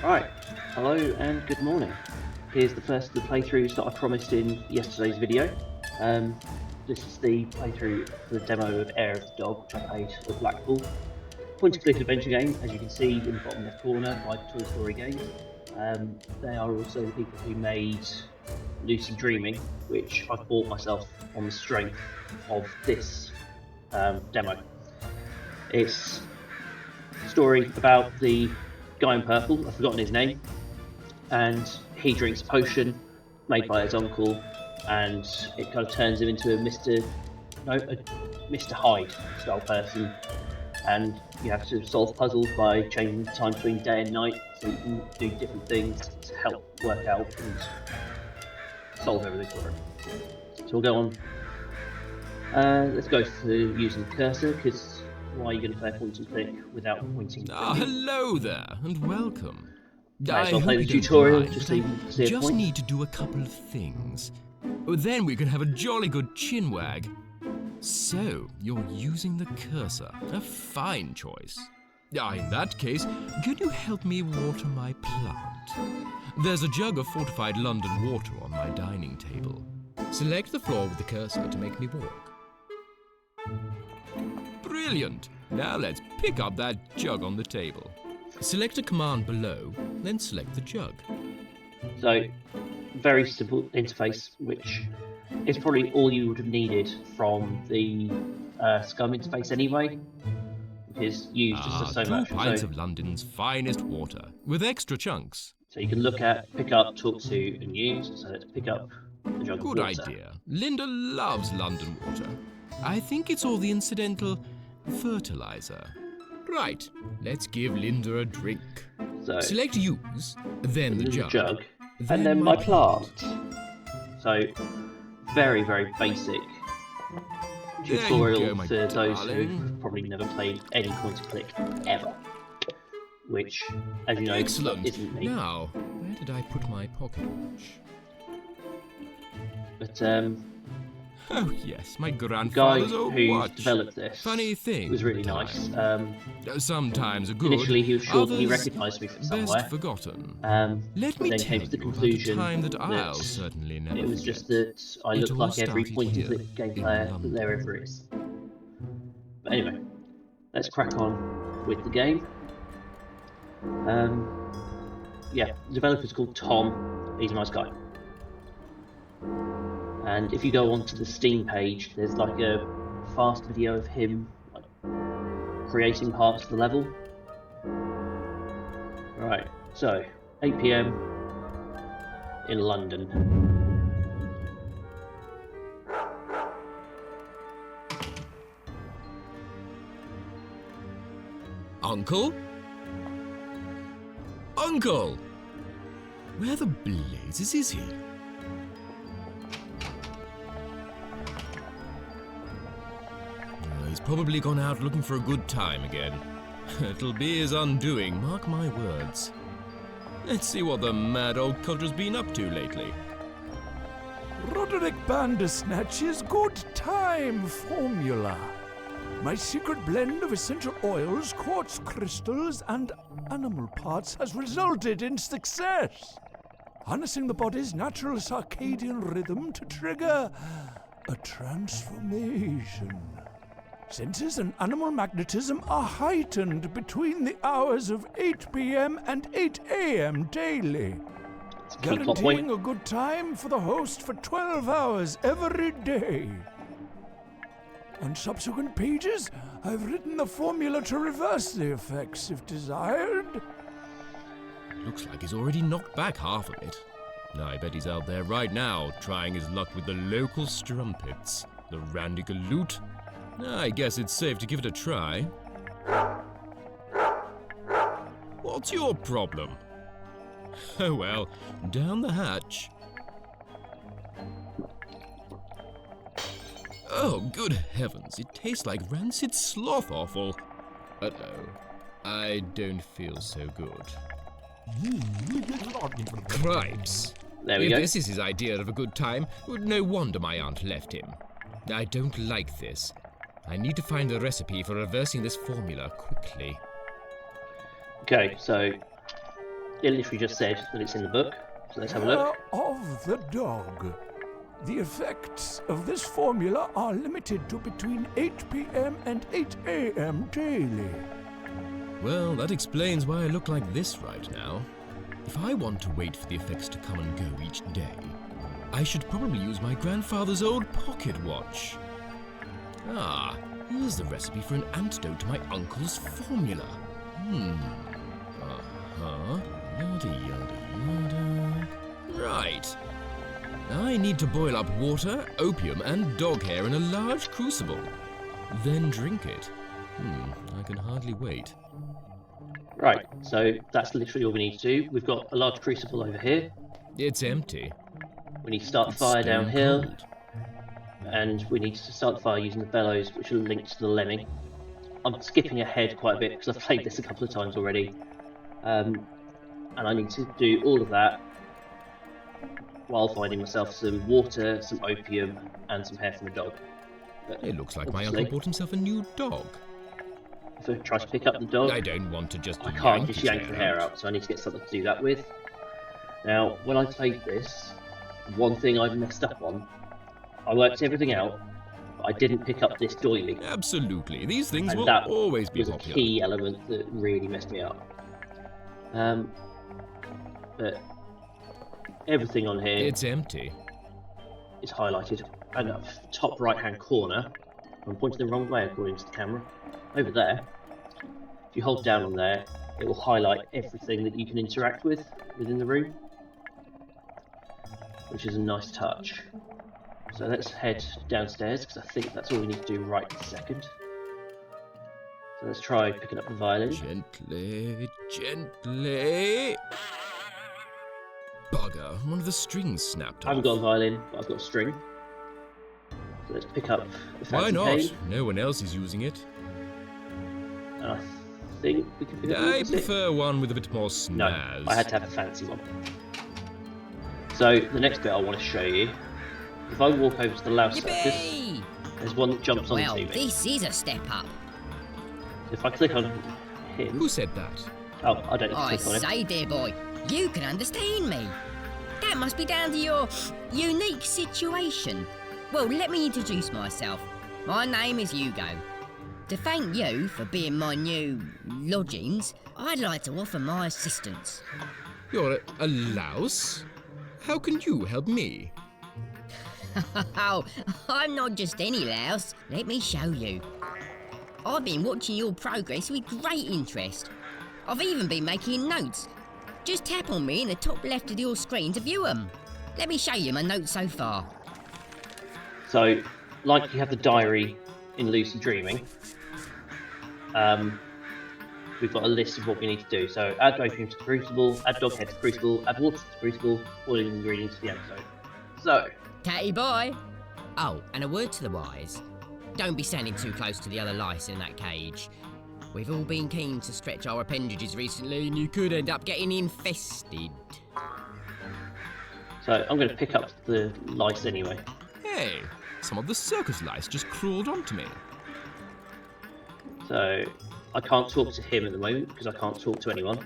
Right, hello and good morning. Here's the first of the playthroughs that I promised in yesterday's video. This is the playthrough for the demo of Heir of the Dog, which I played at Blackpool. Point-and-click adventure game, as you can see in the bottom left corner by Toy Story Games. They are also the people who made Lucid Dreaming, which I bought myself on the strength of this demo. It's a story about the guy in purple, I've forgotten his name, and he drinks a potion made by his uncle, and it kind of turns him into a Mr. Hyde style person, and you have to solve puzzles by changing the time between day and night, so you can do different things to help work out and solve everything for him. So we'll go on. Let's go for using the cursor, because why are you going to play a point and click without pointing? Hello there, and welcome. Nice, I'll play the tutorial just so you can see a point. Just need to do a couple of things. Then we can have a jolly good chinwag. So, you're using the cursor. A fine choice. In that case, can you help me water my plant? There's a jug of fortified London water on my dining table. Select the floor with the cursor to make me walk. Brilliant! Now let's pick up that jug on the table. Select a command below, then select the jug. So, very simple interface, which is probably all you would have needed from the Scum interface anyway, because you use just so much. 2 pints of London's finest water, with extra chunks. So you can look at, pick up, talk to, and use. So let's pick up the jug of water. Good idea. Linda loves London water. I think it's all the incidental fertilizer. Right, let's give Linda a drink. So, select use, then the jug, and then my plant. So, very, very basic tutorial for those who've probably never played any point-and-click ever. Which, as you know, isn't me. Now, where did I put my pocket watch? But, oh yes, my grandfather's old who watch. Developed this. Funny thing. Was really nice. Sometimes good. Initially, he was sure he recognised me from somewhere. Best forgotten. Let me then came to the conclusion that I'll certainly never it was just that I look like every point-and-click game player that there ever is. But anyway, let's crack on with the game. Yeah, the developer's called Tom. He's a nice guy. And if you go onto the Steam page, there's like a fast video of him creating parts of the level. Right, so 8 PM in London. Uncle? Uncle! Where the blazes is he? He's probably gone out looking for a good time again. It'll be his undoing, mark my words. Let's see what the mad old culture's been up to lately. Roderick Bandersnatch's Good Time Formula. My secret blend of essential oils, quartz crystals, and animal parts has resulted in success. Harnessing the body's natural circadian rhythm to trigger a transformation. Senses and animal magnetism are heightened between the hours of 8 PM and 8 AM daily, guaranteeing a good time for the host for 12 hours every day. On subsequent pages, I've written the formula to reverse the effects if desired. Looks like he's already knocked back half of it. I bet he's out there right now, trying his luck with the local strumpets. The randy-galoot. I guess it's safe to give it a try. What's your problem? Oh well, down the hatch. Oh, good heavens, it tastes like rancid sloth offal. Uh-oh, I don't feel so good. Cripes. There we go. If this is his idea of a good time, no wonder my aunt left him. I don't like this. I need to find the recipe for reversing this formula quickly. Okay, so It literally just said that it's in the book. So let's have a Hair look. of the dog. The effects of this formula are limited to between 8 p.m. and 8 a.m. daily. Well, that explains why I look like this right now. If I want to wait for the effects to come and go each day, I should probably use my grandfather's old pocket watch. Ah, here's the recipe for an antidote to my uncle's formula. Uh-huh. Yada yada yada. Right. I need to boil up water, opium, and dog hair in a large crucible. Then drink it. I can hardly wait. Right, so that's literally all we need to do. We've got a large crucible over here. It's empty. We need to start the It's fire stone down here, cold. and we need to start the fire using the bellows, which are linked to the lemming. I'm skipping ahead quite a bit because I've played this a couple of times already. And I need to do all of that while finding myself some water, some opium, and some hair from a dog. But It looks like my obviously, uncle bought himself a new dog. if I try to pick up the dog, I don't want to just I can't yank just his yank the hair out, so I need to get something to do that with. Now, when I played this, one thing I messed up on, I worked everything out, but I didn't pick up this doily. Absolutely. These things And will that always be was a popular. key element that really messed me up. But everything on here It's empty. is highlighted, and at the top right hand corner, I'm pointing the wrong way according to the camera, over there, if you hold down on there, it will highlight everything that you can interact with within the room, which is a nice touch. So let's head downstairs, because I think that's all we need to do right this second. So let's try picking up the violin. Gently, gently. Bugger, one of the strings snapped I haven't off. got a violin, but I've got a string. So let's pick up the Why fancy not? cane, No one else is using it. and I think we can pick up I the prefer one with a bit more No, snazz. I had to have a fancy one. So the next bit I want to show you, if I walk over to the louse circus, Yippee! there's one that jumps onto Well, me. this is a step up. If I click on him, Who said that? oh, I don't need to I click on him. say, dear boy, you can understand me. That must be down to your unique situation. Well, let me introduce myself. My name is Hugo. To thank you for being my new lodgings, I'd like to offer my assistance. You're a louse? How can you help me? Oh, I'm not just any louse. Let me show you. I've been watching your progress with great interest. I've even been making notes. Just tap on me in the top left of your screen to view them. Let me show you my notes so far. So, like you have the diary in Lucid Dreaming, we've got a list of what we need to do. So, add opium to the crucible, add dog head to the crucible, add water to the crucible, boiling ingredients to the episode. So, Catty boy. Oh, and a word to the wise. Don't be standing too close to the other lice in that cage. We've all been keen to stretch our appendages recently, and you could end up getting infested. so I'm going to pick up the lice anyway. Hey, some of the circus lice just crawled onto me. So, I can't talk to him at the moment because I can't talk to anyone.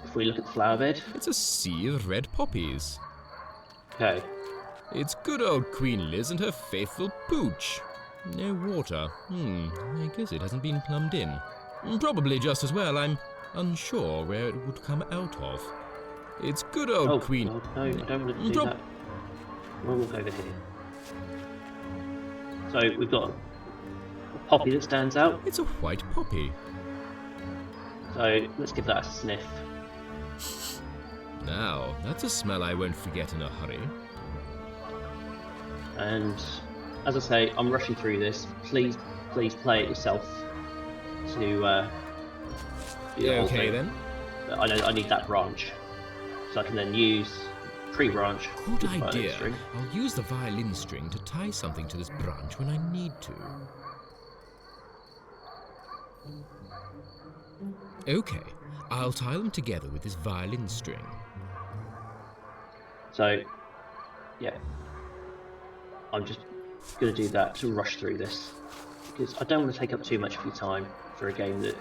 If we look at the flower bed, It's a sea of red poppies. okay, It's good old Queen Liz and her faithful pooch. No water. I guess it hasn't been plumbed in. Probably just as well. I'm unsure where it would come out of. It's good old oh, Queen... God, no, I don't want to do Prob- that. We'll walk over here. So, we've got a poppy that stands out. It's a white poppy. So, let's give that a sniff. Now, that's a smell I won't forget in a hurry. And as I say, I'm rushing through this. Please play it yourself to do the whole Okay thing. then. But I need that branch, so I can then use tree branch. Good with the violin idea. string. I'll use the violin string to tie something to this branch when I need to. Okay, I'll tie them together with this violin string. So, yeah, I'm just going to do that to rush through this because I don't want to take up too much of your time for a game that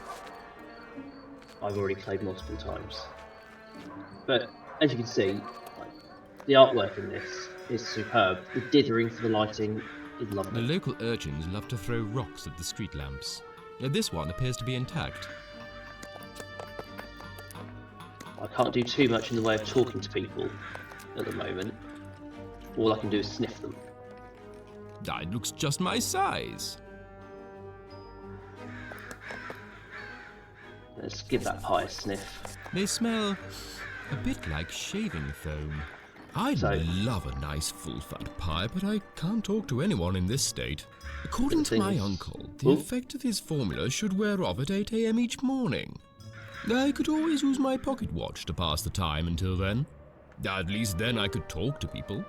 I've already played multiple times. But as you can see, like, the artwork in this is superb. The dithering for the lighting is The lovely. local urchins love to throw rocks at the street lamps. This one appears to be intact. I can't do too much in the way of talking to people at the moment. All I can do is sniff them. It looks just my size. Let's give that pie a sniff. They smell a bit like shaving foam. I'd So- love a nice full-fat pie, but I can't talk to anyone in this state. According to my thing is- uncle, the Oh. effect of his formula should wear off at 8 a.m. each morning. I could always use my pocket watch to pass the time until then. At least then I could talk to people.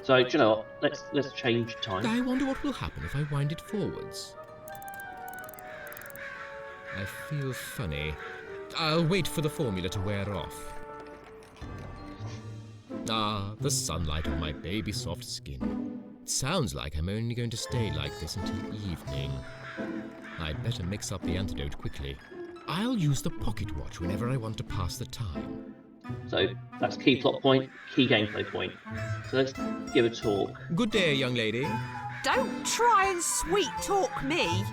So, do you know what? Let's change time. I wonder what will happen if I wind it forwards. I feel funny. I'll wait for the formula to wear off. The sunlight on my baby soft skin. It sounds like I'm only going to stay like this until evening. I'd better mix up the antidote quickly. I'll use the pocket watch whenever I want to pass the time. So that's key plot point, key gameplay point. So let's give a talk. Good day, young lady. Don't try and sweet talk me.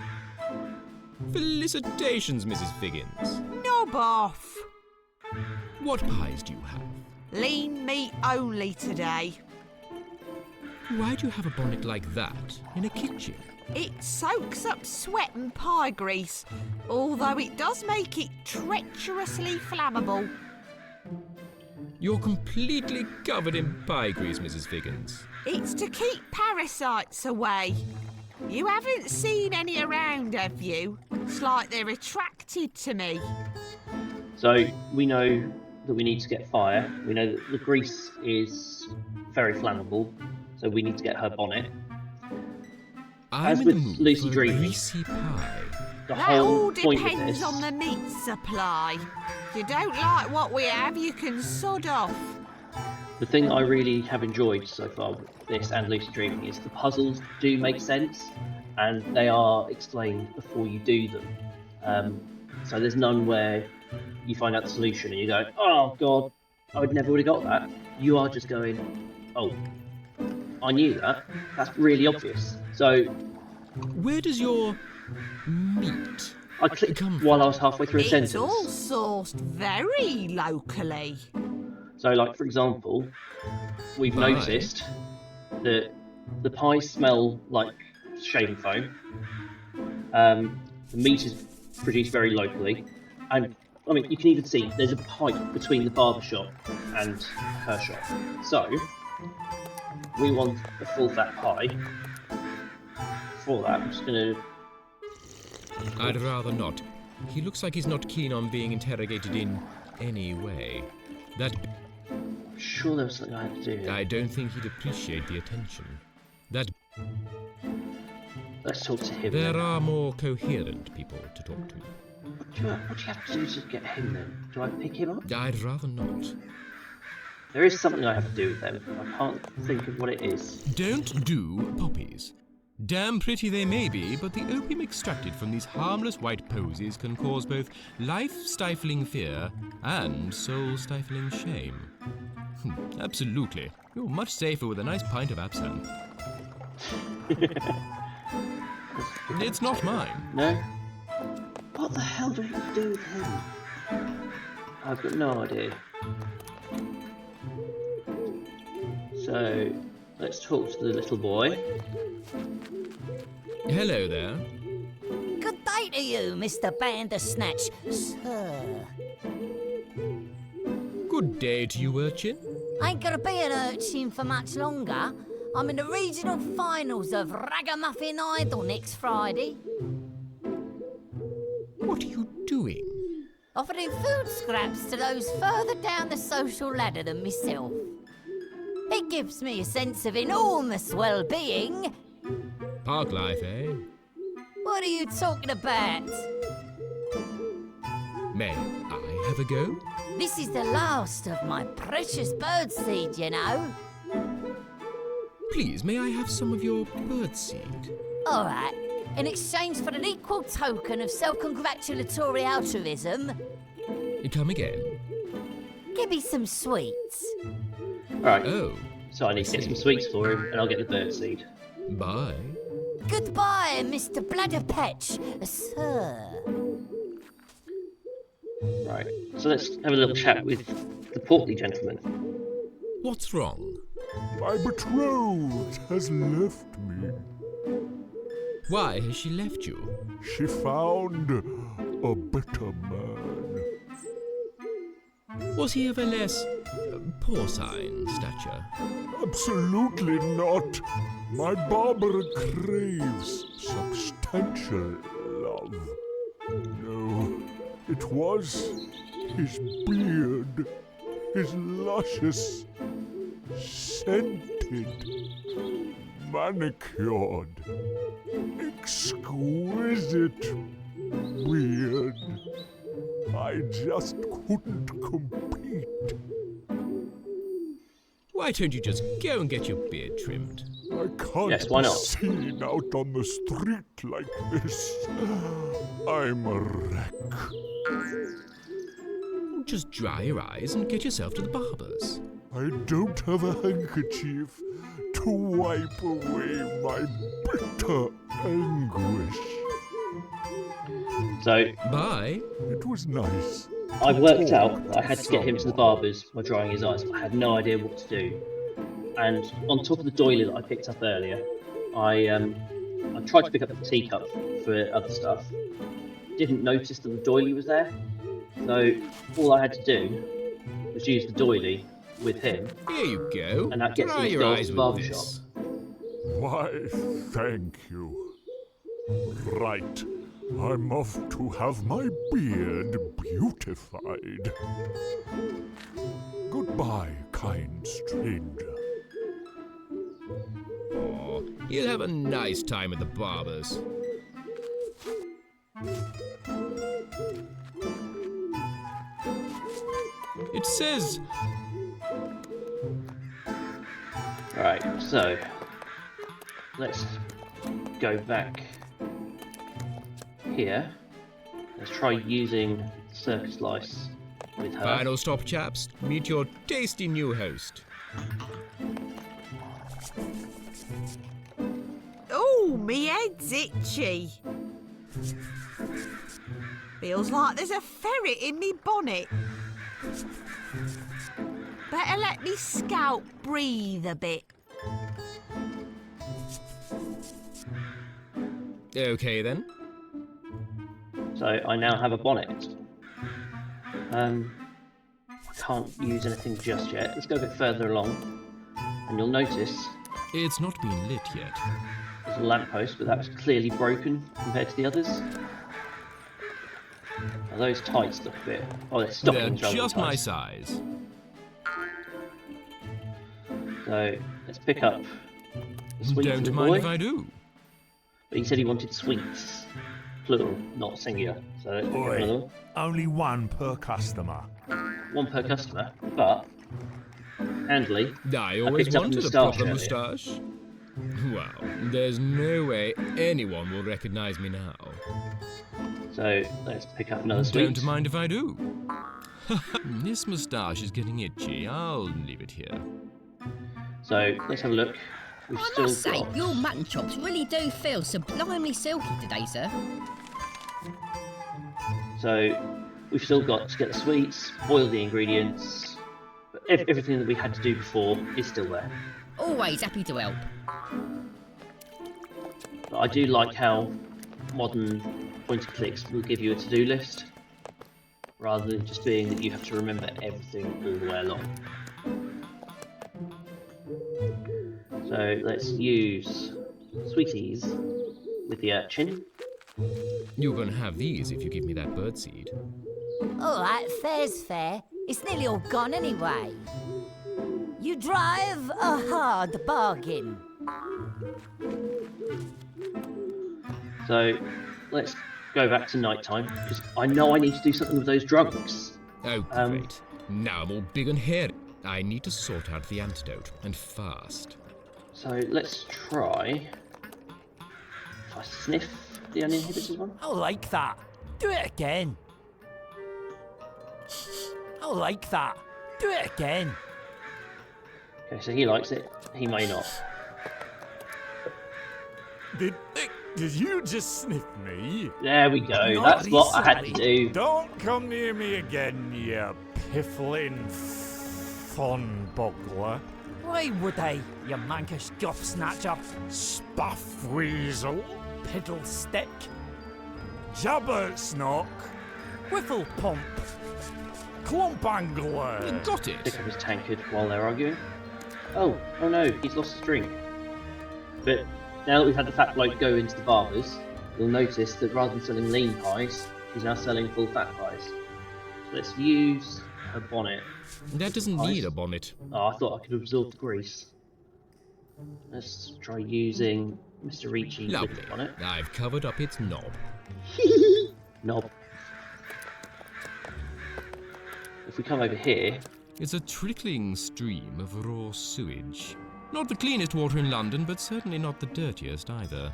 Felicitations, Mrs. Figgins. Knob off. What pies do you have? Lean meat only today. Why do you have a bonnet like that in a kitchen? It soaks up sweat and pie grease, although it does make it treacherously flammable. You're completely covered in pie grease, Mrs. Figgins. It's to keep parasites away. You haven't seen any around, have you? It's like they're attracted to me. So we know that we need to get fire. We know that the grease is very flammable, so we need to get her bonnet. I'm As in with the mood Lucy for a Dreaming. greasy pie. The That whole all point of depends this. on the meat supply. If you don't like what we have, you can sod off. The thing I really have enjoyed so far with this and Lucid Dreaming is the puzzles do make sense, and they are explained before you do them. So there's none where you find out the solution and you go, oh god, I would never would have got that. You are just going, oh, I knew that. That's really obvious. So Where does your meat? I clicked Come while I was halfway through a It's sentence. all sourced very locally. So, like, for example, we've Pie. noticed that the pies smell like shaving foam. The meat is produced very locally. And, I mean, you can even see there's a pipe between the barber shop and her shop. So, we want a full fat pie. For that, I'm just going to... I'd rather not. He looks like he's not keen on being interrogated in any way. That I'm sure there was something I had to do here. I don't think he'd appreciate the attention. That Let's talk to him. there then. are more coherent people to talk to. What do you have to do to get him then? Do I pick him up? I'd rather not. There is something I have to do with them. I can't think of what it is. Don't do poppies. Damn pretty they may be, but the opium extracted from these harmless white posies can cause both life-stifling fear and soul-stifling shame. Absolutely. You're much safer with a nice pint of absinthe. It's not mine. No? What the hell do we do with him? I've got no idea. So, let's talk to the little boy. Hello there. Good day to you, Mr. Bandersnatch, sir. Good day to you, urchin. Ain't gonna be an urchin for much longer. I'm in the regional finals of Ragamuffin Idol next Friday. What are you doing? Offering food scraps to those further down the social ladder than myself. It gives me a sense of enormous well-being. Park life, eh? What are you talking about? May I have a go? This is the last of my precious birdseed, you know. Please, may I have some of your birdseed? All right. In exchange for an equal token of self-congratulatory altruism, Come again. Give me some sweets. Alright, Oh, so I need to get some sweets for him, and I'll get the bird seed. bye. Goodbye, Mr. Bladderpatch, sir. Right, so let's have a little chat with the portly gentleman. What's wrong? My betrothed has left me. Why has she left you? She found a better man. Was he of a less porcine stature? Absolutely not. My Barbara craves substantial love. No, it was his beard, his luscious, scented, manicured, exquisite beard. I just couldn't compete. Why don't you just go and get your beard trimmed? I can't Yes, why be not? seen out on the street like this. I'm a wreck. Just dry your eyes and get yourself to the barber's. I don't have a handkerchief to wipe away my bitter anguish. So, Bye. It was nice. I worked out that I had to get him to the barber's by drying his eyes, but I had no idea what to do. And on top of the doily that I picked up earlier, I tried to pick up the teacup for other stuff. Didn't notice that the doily was there, so all I had to do was use the doily with him, Here you go. and that gets Dry me to your go to eyes the with barber this. shop. Why, thank you. Right. I'm off to have my beard beautified. Goodbye, kind stranger. Oh, you'll have a nice time at the barber's. It says Alright, so let's go back here. Let's try using circus lice with her. final stop, chaps. Meet your tasty new host. Oh, me head's itchy. Feels like there's a ferret in me bonnet. Better let me scalp breathe a bit. Okay then. So I now have a bonnet. I can't use anything just yet. Let's go a bit further along, and you'll notice It's not been lit yet. there's a lamppost, but that was clearly broken compared to the others. Now those tights look a bit... Oh, they're They're stockings rather than just my tights. size. So let's pick up the sweets for Don't the mind boy. if I do. But he said he wanted sweets, plural, not singular. So let's pick up another one. Only one per customer. One per customer, but handily, I always picked up a wanted a moustache proper earlier. moustache. Well, there's no way anyone will recognize me now. So let's pick up another sweet. Don't mind if I do. This moustache is getting itchy. I'll leave it here. So let's have a look. We've I still must say, got... your mutton chops really do feel sublimely silky today, sir. So we've still got to get the sweets, boil the ingredients. But everything that we had to do before is still there. Always happy to help. But I do like how modern point-and-clicks will give you a to-do list, rather than just being that you have to remember everything all the way along. So let's use sweeties with the urchin. You're gonna have these if you give me that birdseed. All right, fair's fair. It's nearly all gone anyway. You drive a hard bargain. So let's go back to night time, because I know I need to do something with those drunks. Oh, great. Now I'm all big and hairy. I need to sort out the antidote, and fast. So let's try... If I sniff the uninhibited one. I like that. Do it again. I like that. Do it again. Okay, so he likes it. He may not. Did you just sniff me? There we go. Not That's what I had to recently. do. Don't come near me again, you piffling fun bugler. Why would I, you mankish guff snatcher? Spaff weasel. Piddle stick. Jabber snock. Whiffle pump. Clump angler. You got it. Pick up his tankard while they're arguing. Oh no, he's lost his drink. But now that we've had the fat bloke go into the barber's, you'll notice that rather than selling lean pies, she's now selling full fat pies. So let's use her bonnet. That doesn't Nice. need a bonnet. Oh, I thought I could absorb the grease. Let's try using Mr. Ricci with Lovely. the bonnet. I've covered up its knob. Knob. If we come over here, It's a trickling stream of raw sewage. Not the cleanest water in London, but certainly not the dirtiest either.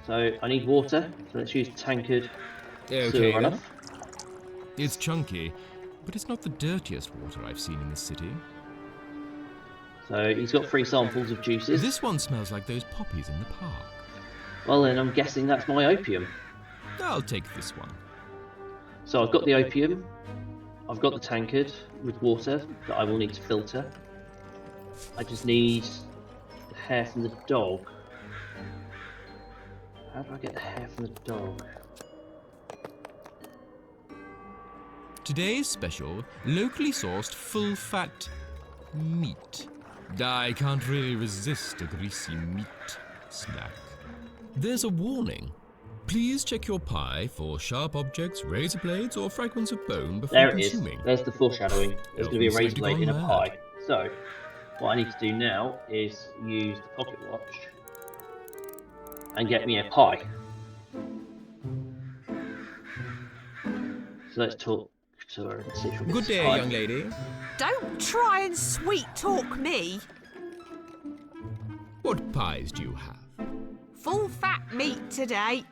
so I need water, so let's use tankard sewer Okay, then. runoff. It's chunky, but it's not the dirtiest water I've seen in this city. So he's got 3 samples of juices. This one smells like those poppies in the park. Well then, I'm guessing that's my opium. I'll take this one. So I've got the opium, I've got the tankard with water that I will need to filter. I just need the hair from the dog. How do I get the hair from the dog? Today's special, locally sourced full-fat meat. I can't really resist a greasy meat snack. There's a warning. Please check your pie for sharp objects, razor blades, or fragments of bone before There it is. consuming. There's the foreshadowing. There's going to be a Elfin razor said blade you've in a gone pie. mad. So, what I need to do now is use the pocket watch and get me a pie. So let's talk to her and see if we can Good get this day, pie. young lady. Don't try and sweet talk me. What pies do you have? Full fat meat today.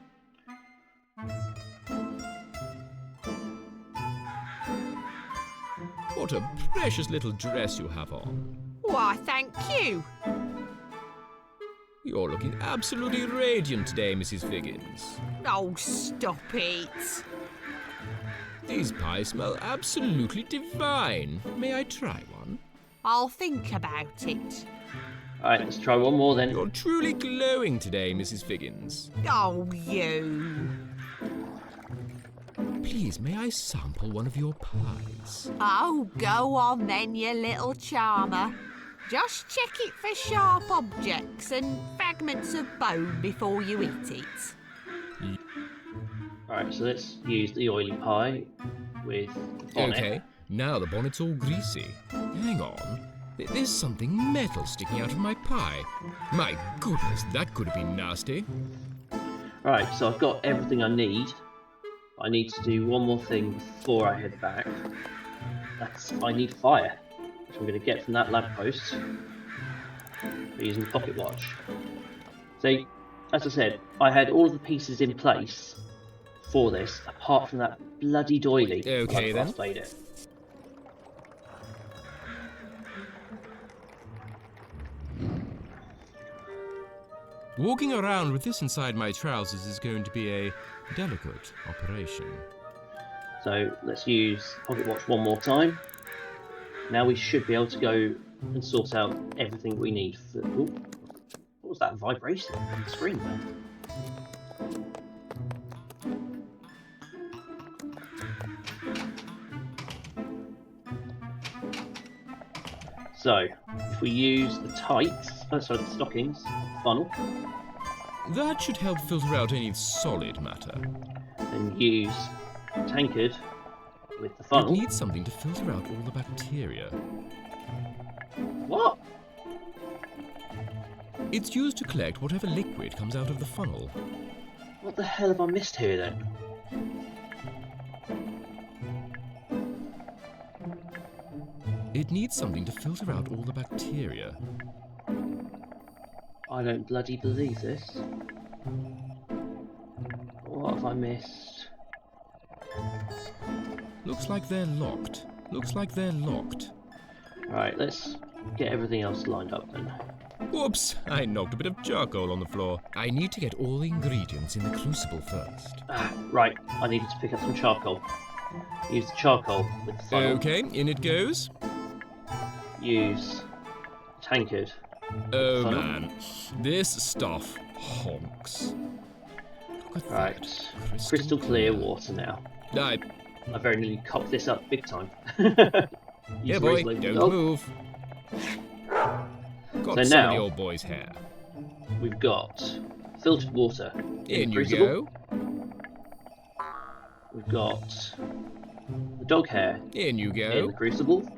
What a precious little dress you have on. Why, thank you. You're looking absolutely radiant today, Mrs. Figgins. Oh, stop it. These pies smell absolutely divine. May I try one? I'll think about it. Alright, let's try one more then. You're truly glowing today, Mrs. Figgins. Oh, you. Please, may I sample one of your pies? Oh, go on then, you little charmer. Just check it for sharp objects and fragments of bone before you eat it. Alright, so let's use the oily pie with the bonnet. Okay, now the bonnet's all greasy. Hang on. There's something metal sticking out of my pie. My goodness, that could have been nasty. Right, so I've got everything I need. I need to do one more thing before I head back. I need fire, which I'm going to get from that lamppost by using the pocket watch. So, as I said, I had all of the pieces in place for this, apart from that bloody doily when Okay, I then. first played it. Walking around with this inside my trousers is going to be a delicate operation. So let's use pocket watch one more time. Now we should be able to go and sort out everything we need for. Ooh, what was that vibration on the screen there? So, if we use the tights, sorry, the stockings, the funnel, That should help filter out any solid matter. then use tankard with the It funnel. needs something to filter out all the bacteria. What? It's used to collect whatever liquid comes out of the funnel. What the hell have I missed here then? It needs something to filter out all the bacteria. I don't bloody believe this. What have I missed? Looks like they're locked. Looks like they're locked. Right, let's get everything else lined up then. Whoops, I knocked a bit of charcoal on the floor. I need to get all the ingredients in the crucible first. Right, I needed to pick up some charcoal. Use the charcoal with the funnel. Okay, in it goes. Use tankard. Oh Funnel. man, this stuff honks. Look at Right, that. crystal clear water now. I I very nearly cocked this up big time. Yeah, boy, don't move. Got So some now- of the old boy's hair. We've got filtered water In you crucible. go. We've got the dog hair In you in the go. crucible.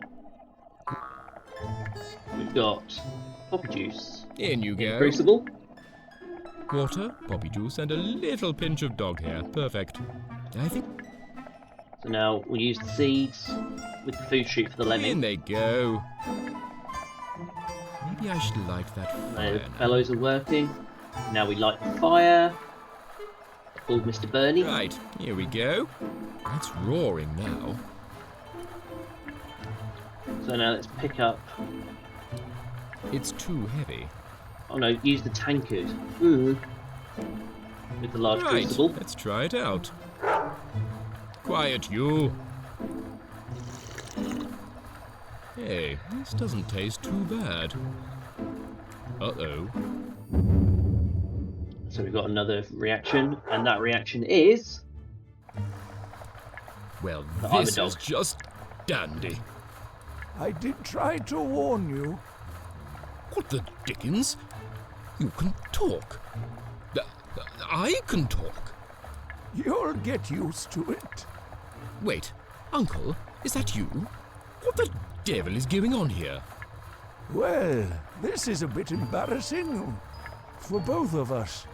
We've got poppy juice In you in the go. crucible. Water, poppy juice, and a little pinch of dog hair. Perfect. I think So now we'll use the seeds with the food shoot for the in lemon. they go. Maybe I should light that The fire now. bellows are working. Now we light the fire. Called Mr. Bernie. Right, here we go. It's roaring now. So now let's pick up. It's too heavy. Oh no, use the tankard. With the large Right, crucible. let's try it out. Quiet, you. Hey, this doesn't taste too bad. Uh-oh. So we've got another reaction, and that reaction is Well, I'm a this is dog. just dandy. I did try to warn you. What the dickens? You can talk. I can talk. You'll get used to it. Wait, Uncle, is that you? What the devil is going on here? Well, this is a bit embarrassing for both of us.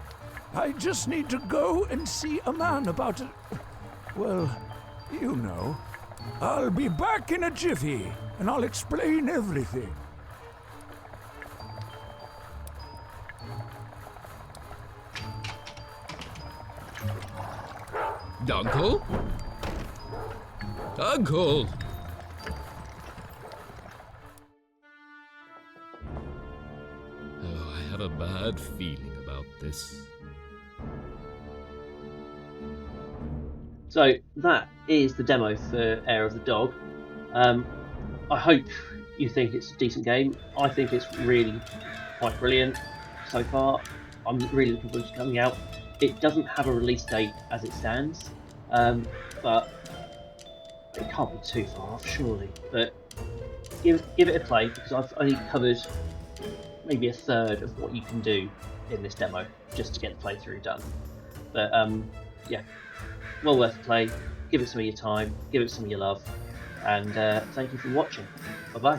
I just need to go and see a man about it. Well, you know. I'll be back in a jiffy, and I'll explain everything. Uncle? Uncle! Oh, I have a bad feeling about this. So that is the demo for Heir of the Dog. I hope you think it's a decent game. I think it's really quite brilliant so far. I'm really looking forward to coming out. It doesn't have a release date as it stands, but it can't be too far off, surely. But give it a play, because I've only covered maybe a third of what you can do in this demo just to get the playthrough done. But yeah, well worth a play. Give it some of your time, give it some of your love, and thank you for watching. Bye bye.